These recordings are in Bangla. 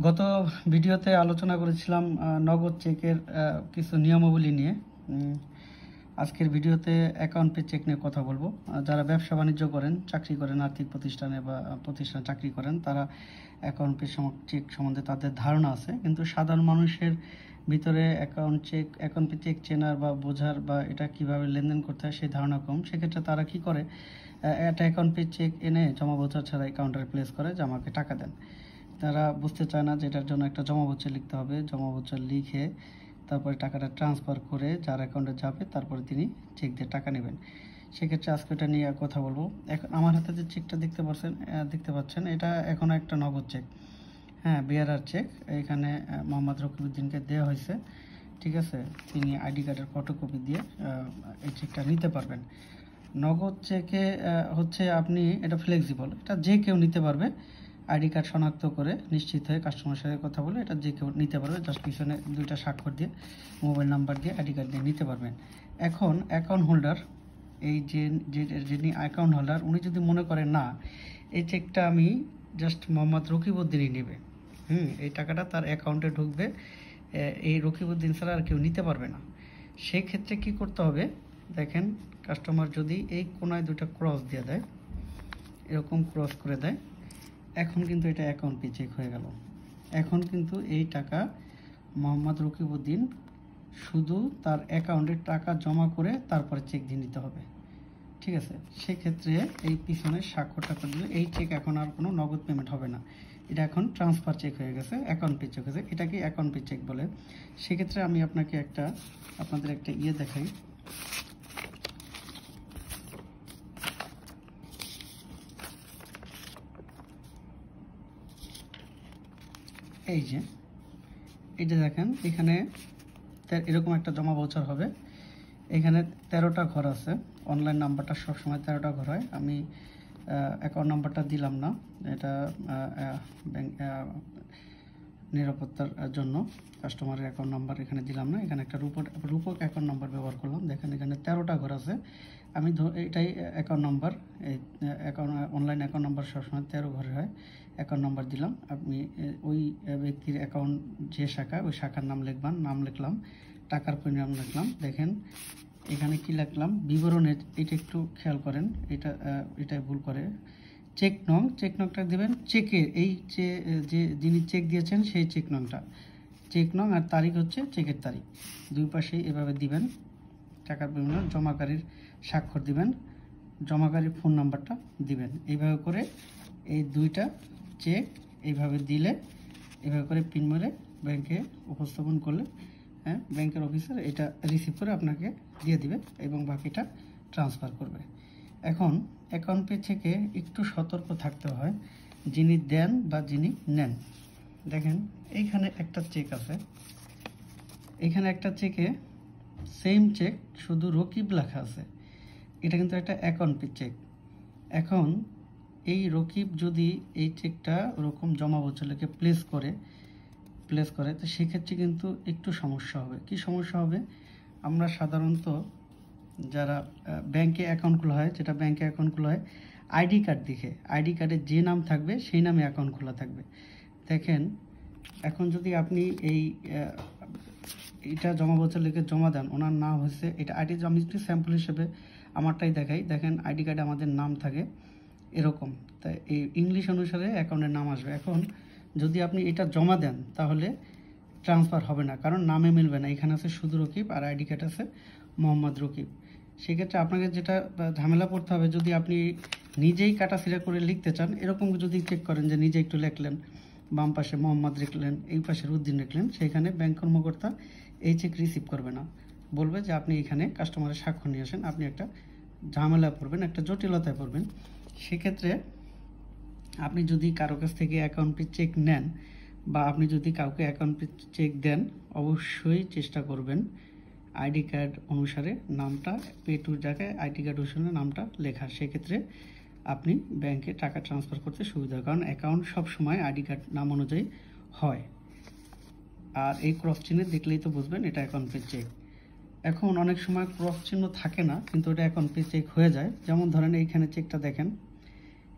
গত ভিডিওতে আলোচনা করেছিলাম নগদ চেকের কিছু নিয়মাবলী নিয়ে। আজকের ভিডিওতে অ্যাকাউন্ট পে চেক নিয়ে কথা বলবো। যারা ব্যবসা বাণিজ্য করেন, চাকরি করেন, আর্থিক প্রতিষ্ঠানে বা প্রতিষ্ঠানে চাকরি করেন, তারা অ্যাকাউন্ট পে চেক সম্বন্ধে তাদের ধারণা আছে, কিন্তু সাধারণ মানুষের ভিতরে অ্যাকাউন্ট পে চেক চেনার বা বোঝার বা এটা কিভাবে লেনদেন করতে হয় সেই ধারণা কম। সেক্ষেত্রে তারা কি করে, একটা অ্যাকাউন্ট পে চেক এনে জমা বোঝা ছাড়া কাউন্টারে প্লেস করে যে আমাকে টাকা দেন। তারা বুঝতে চায় না যে এটার জন্য একটা জমা বোঝা লিখতে হবে। জমা বোঝা লিখে তারপরে টাকাটা ট্রান্সফার করে যার অ্যাকাউন্টে যাবে, তারপরে তিনি চেক দিয়ে টাকা নেবেন। সেক্ষেত্রে আজকে এটা নিয়ে কথা বলবো। এখন আমার হাতে যে চেকটা দেখতে পাচ্ছেন, এটা এখনও একটা নগদ চেক। হ্যাঁ, বিআরআর চেক। এখানে মোহাম্মদ রকিবউদ্দিনকে দেওয়া হয়েছে, ঠিক আছে। তিনি আইডি কার্ডের ফটোকপি দিয়ে এই চেকটা নিতে পারবেন। নগদ চেকে হচ্ছে আপনি এটা ফ্লেক্সিবল, এটা যে কেউ নিতে পারবে। আইডি কার্ড শনাক্ত করে নিশ্চিত হয়ে কাস্টমারের সাথে কথা বলে এটা যে কেউ নিতে পারবে। জাস্ট পিছনে দুইটা স্বাক্ষর দিয়ে মোবাইল নাম্বার দিয়ে আইডি কার্ড দিয়ে নিতে পারবেন। এখন অ্যাকাউন্ট হোল্ডার, এই যিনি অ্যাকাউন্ট হোল্ডার, উনি যদি মনে করেন না এই চেকটা আমি জাস্ট মোহাম্মদ রকিবউদ্দিনই নেবে, এই টাকাটা তার অ্যাকাউন্টে ঢুকবে, এই রকিবউদ্দিন ছাড়া আর কেউ নিতে পারবে না, সেই ক্ষেত্রে কি করতে হবে দেখেন। কাস্টমার যদি এই কোনায় দুটো ক্রস দিয়ে দেয়, এরকম ক্রস করে দেয়, এখন কিন্তু এটা অ্যাকাউন্ট পে চেক হয়ে গেল। এখন কিন্তু এই টাকা মোহাম্মদ রকিবউদ্দিন শুধু তার অ্যাকাউন্টে টাকা জমা করে তারপরে চেক দিয়ে নিতে হবে, ঠিক আছে। সেক্ষেত্রে এই পিছনে স্বাক্ষরটা করে দিলে এই চেক এখন আর কোনো নগদ পেমেন্ট হবে না, এটা এখন ট্রান্সফার চেক হয়ে গেছে, অ্যাকাউন্ট পে চেক হয়েছে। এটাকে অ্যাকাউন্ট পে চেক বলে। সেক্ষেত্রে আমি আপনাদের একটা দেখাই। এই যে এটা দেখেন, এখানে এরকম একটা জমা ভাউচার হবে। এখানে 13টা ঘর আছে। অনলাইন নাম্বারটা সবসময় 13টা ঘর হয়। আমি অ্যাকাউন্ট নাম্বারটা দিলাম না, এটা ব্যাংক নিরাপত্তার জন্য কাস্টমারের অ্যাকাউন্ট নাম্বার এখানে দিলাম না। এখানে একটা রূপক অ্যাকাউন্ট নাম্বার ব্যবহার করলাম। দেখেন এখানে 13টা ঘর আছে। আমি এটাই অ্যাকাউন্ট নাম্বার। এই অনলাইন অ্যাকাউন্ট নাম্বার সবসময় 13 ঘরে হয়। অ্যাকাউন্ট নাম্বার দিলাম। আপনি ওই ব্যক্তির অ্যাকাউন্ট যে শাখা, ওই শাখার নাম লিখবেন। নাম লিখলাম, টাকার পরিমাণ লিখলাম। দেখেন এখানে কি লিখলাম, বিবরণের, এটা একটু খেয়াল করেন, এটা ভুল করে। চেক নংটা দেবেন চেকের, এই যে যিনি চেক দিয়েছেন সেই চেক নং আর তারিখ হচ্ছে চেকের তারিখ, দুই পাশেই এভাবে দিবেন। টাকার পরিমাণ, জমাকারীর স্বাক্ষর দিবেন, জমাকারীর ফোন নাম্বারটা দিবেন। এইভাবে করে এই দুইটা চেক এইভাবে দিলে, এভাবে করে পিন মেরে ব্যাংকে উপস্থাপন করলে, হ্যাঁ, ব্যাংকের অফিসার এটা রিসিভ করে আপনাকে দিয়ে দিবে এবং বাকিটা ট্রান্সফার করবে। এখন অ্যাকাউন্ট পে চেকে একটু সতর্ক থাকতে হয় যিনি দেন বা যিনি নেন। দেখেন এইখানে একটা চেক আছে, এখানে একটা চেকে সেম চেক, শুধু রকিব লেখা আছে। এটা কিন্তু একটা অ্যাকাউন্ট পে চেক। এখন এই রকিব যদি এই চেকটা ওরকম জমা বছর লিখে প্লেস করে, তো সেক্ষেত্রে কিন্তু একটু সমস্যা হবে। কি সমস্যা হবে? আমরা সাধারণত যারা ব্যাংকে অ্যাকাউন্ট খোলা হয়, যেটা ব্যাংকে অ্যাকাউন্ট খোলা হয়, আইডি কার্ড দেখে, আইডি কার্ডে যে নাম থাকবে সেই নামে অ্যাকাউন্ট খোলা থাকবে। দেখেন এখন যদি আপনি এটা জমা বছর লিখে জমা দেন, ওনার নাম হচ্ছে এটা আইডি, আমি একটু স্যাম্পল হিসেবে আমারটাই দেখাই। দেখেন আইডি কার্ডে আমাদের নাম থাকে এরকম, তাই এই ইংলিশ অনুসারে অ্যাকাউন্টের নাম আসবে। এখন যদি আপনি এটা জমা দেন তাহলে ট্রান্সফার হবে না, কারণ নামে মিলবে না। এখানে আছে শুধু রকিব আর আইডি কার্ড আছে মোহাম্মদ রকিব। সেক্ষেত্রে আপনাকে যেটা ঝামেলা পড়তে হবে, যদি আপনি নিজেই কাটাছিড়া করে লিখতে চান, এরকম যদি চেক করেন যে নিজে একটু লিখলেন, বাম পাশে মোহাম্মদ লিখলেন, এই পাশে উদ্দিন লিখলেন, সেখানে ব্যাংক কর্মকর্তা এই চেক রিসিভ করবে না, বলবে যে আপনি এখানে কাস্টমারের স্বাক্ষর নিয়ে আসেন। আপনি একটা ঝামেলায় পড়বেন, একটা জটিলতায় পড়বেন। সেক্ষেত্রে আপনি যদি কারো কাছ থেকে অ্যাকাউন্ট পে চেক নেন বা আপনি যদি কাউকে অ্যাকাউন্ট পে চেক দেন, অবশ্যই চেষ্টা করবেন আইডি কার্ড অনুসারে নামটা, পে টুর জায়গায় আইডি কার্ড অনুসারে নামটা লেখা। সেক্ষেত্রে আপনি ব্যাংকে টাকা ট্রান্সফার করতে সুবিধা, কারণ অ্যাকাউন্ট সবসময় আইডি কার্ড নাম অনুযায়ী হয়। আর এই ক্রস চিহ্ন দেখলেই তো বুঝবেন এটা অ্যাকাউন্ট পে চেক। এখন অনেক সময় ক্রস চিহ্ন থাকে না, কিন্তু এটা অ্যাকাউন্ট পে চেক হয়ে যায়। যেমন ধরেন এইখানে চেকটা দেখেন,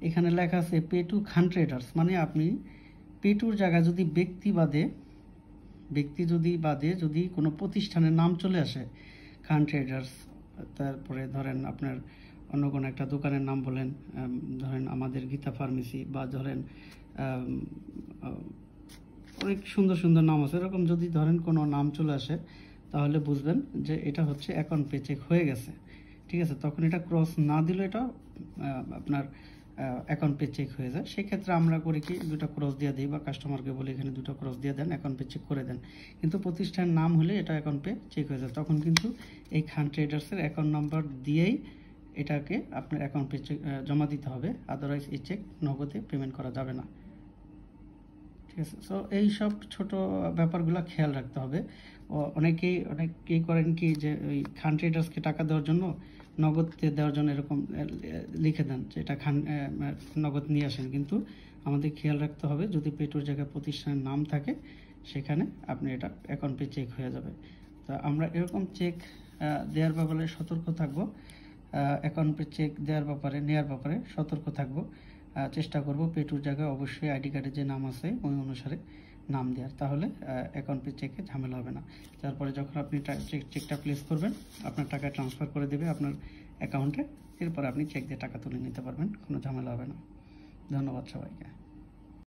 এখানে লেখা আছে পে টু খান ট্রেডার্স, মানে আপনি পেটুর জায়গায় যদি ব্যক্তি যদি বাদে যদি কোনো প্রতিষ্ঠানের নাম চলে আসে, খান ট্রেডার্স, তারপরে ধরেন আপনার অন্য কোনো একটা দোকানের নাম বলেন, ধরেন আমাদের গীতা ফার্মেসি, বা ধরেন অনেক সুন্দর সুন্দর নাম আছে, এরকম যদি ধরেন কোনো নাম চলে আসে, তাহলে বুঝবেন যে এটা হচ্ছে অ্যাকাউন্ট পে চেক হয়ে গেছে। ঠিক আছে, তখন এটা ক্রস না দিলে এটা আপনার অ্যাকাউন্ট পে চেক হয়ে যায়। সেক্ষেত্রে আমরা করি কি, দুটো ক্রস দিয়ে দিই, বা কাস্টমারকে বলি এখানে দুটো ক্রস দিয়ে দেন, অ্যাকাউন্ট পে চেক করে দেন। কিন্তু প্রতিষ্ঠানের নাম হলে এটা অ্যাকাউন্ট পে চেক হয়ে যায়, তখন কিন্তু এই খান ট্রেডার্সের অ্যাকাউন্ট নাম্বার দিয়েই এটাকে আপনার অ্যাকাউন্ট পে চেক জমা দিতে হবে, আদারওয়াইজ এই চেক নগদে পেমেন্ট করা যাবে না। ঠিক আছে, সো এই সব ছোট ব্যাপারগুলো খেয়াল রাখতে হবে। অনেকেই করেন কি, যে ওই খান ট্রেডার্সকে টাকা দেওয়ার জন্য, নগদ দেওয়ার জন্য এরকম লিখে দেন যে এটা নগদ নিয়ে আসেন, কিন্তু আমাদের খেয়াল রাখতে হবে যদি পেটুর জায়গায় প্রতিষ্ঠানের নাম থাকে, সেখানে আপনি এটা অ্যাকাউন্ট পে চেক হয়ে যাবে। তো আমরা এরকম চেক দেওয়ার ব্যাপারে সতর্ক থাকবো, অ্যাকাউন্ট পে চেক নেওয়ার ব্যাপারে সতর্ক থাকবো। চেষ্টা করব পেটুর জায়গায় অবশ্যই আইডি কার্ডে যে নাম আছে ওই অনুসারে নাম দেওয়ার, তাহলে অ্যাকাউন্ট পে চেকে ঝামেলা হবে না। তারপরে যখন আপনি চেকটা প্লেস করবেন, আপনার টাকা ট্রান্সফার করে দেবে আপনার অ্যাকাউন্টে, এরপর আপনি চেক দিয়ে টাকা তুলে নিতে পারবেন, কোনো ঝামেলা হবে না। ধন্যবাদ সবাইকে।